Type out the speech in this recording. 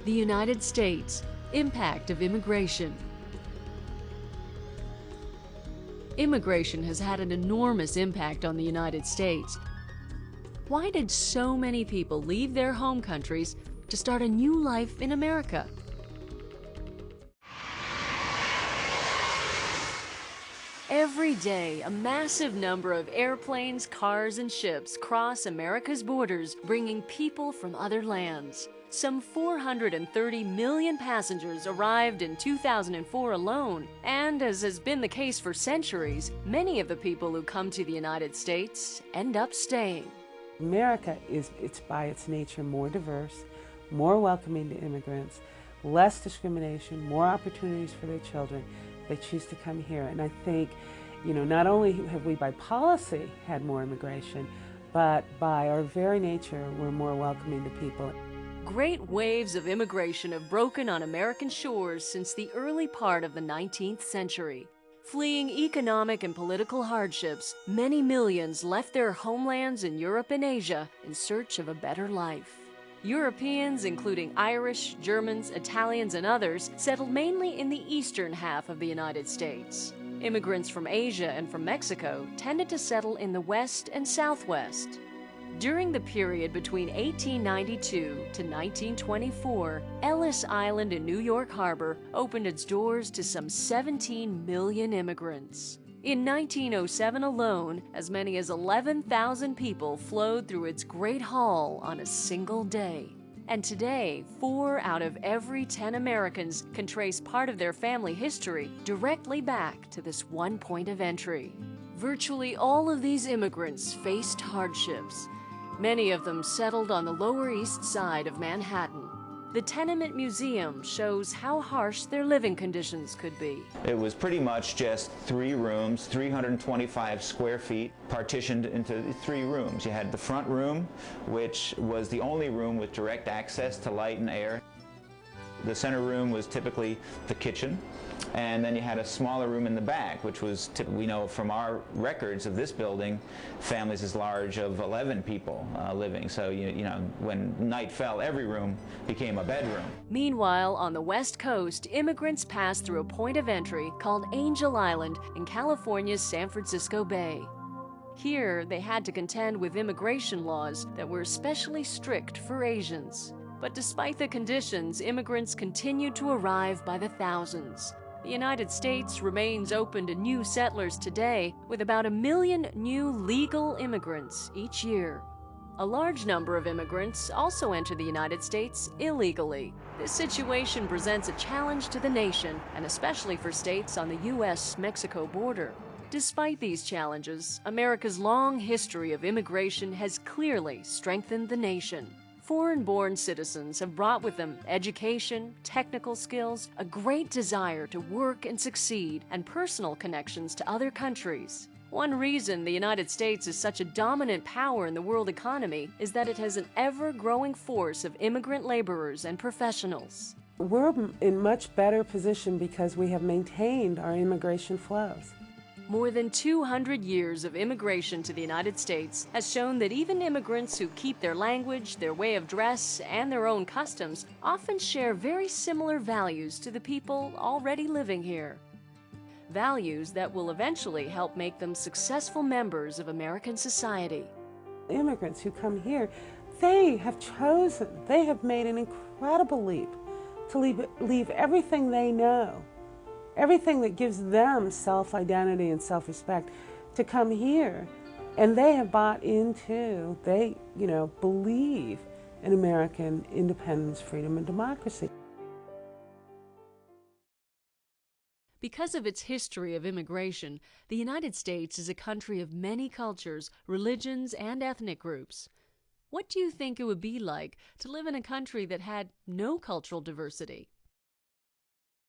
The United States. Impact of immigration. Immigration has had an enormous impact on the United States. Why did so many people leave their home countries to start a new life in America? Every day, a massive number of airplanes, cars, and ships cross America's borders, bringing people from other lands. Some 430 million passengers arrived in 2004 alone, and as has been the case for centuries, many of the people who come to the United States end up staying. America it's by its nature more diverse, more welcoming to immigrants, less discrimination, more opportunities for their children. They choose to come here. And I think, not only have we by policy had more immigration, but by our very nature, we're more welcoming to people. Great waves of immigration have broken on American shores since the early part of the 19th century. Fleeing economic and political hardships, many millions left their homelands in Europe and Asia in search of a better life. Europeans, including Irish, Germans, Italians, and others, settled mainly in the eastern half of the United States. Immigrants from Asia and from Mexico tended to settle in the west and southwest. During the period between 1892 to 1924, Ellis Island in New York Harbor opened its doors to some 17 million immigrants. In 1907 alone, as many as 11,000 people flowed through its Great Hall on a single day. And today, 4 out of every 10 Americans can trace part of their family history directly back to this one point of entry. Virtually all of these immigrants faced hardships. Many of them settled on the Lower East Side of Manhattan. The Tenement Museum shows how harsh their living conditions could be. It was pretty much just 3 rooms, 325 square feet, partitioned into 3 rooms. You had the front room, which was the only room with direct access to light and air. The center room was typically the kitchen, and then you had a smaller room in the back, which was, we know from our records of this building, families as large of 11 people living. So, when night fell, every room became a bedroom. Meanwhile, on the West Coast, immigrants passed through a point of entry called Angel Island in California's San Francisco Bay. Here, they had to contend with immigration laws that were especially strict for Asians. But despite the conditions, immigrants continued to arrive by the thousands. The United States remains open to new settlers today, with about 1 million new legal immigrants each year. A large number of immigrants also enter the United States illegally. This situation presents a challenge to the nation, and especially for states on the U.S.-Mexico border. Despite these challenges, America's long history of immigration has clearly strengthened the nation. Foreign-born citizens have brought with them education, technical skills, a great desire to work and succeed, and personal connections to other countries. One reason the United States is such a dominant power in the world economy is that it has an ever-growing force of immigrant laborers and professionals. We're in much better position because we have maintained our immigration flows. More than 200 years of immigration to the United States has shown that even immigrants who keep their language, their way of dress, and their own customs often share very similar values to the people already living here. Values that will eventually help make them successful members of American society. Immigrants who come here, they have made an incredible leap to leave everything they know, everything that gives them self-identity and self-respect, to come here. And they have bought into, they believe in American independence, freedom, and democracy. Because of its history of immigration, the United States is a country of many cultures, religions, and ethnic groups. What do you think it would be like to live in a country that had no cultural diversity?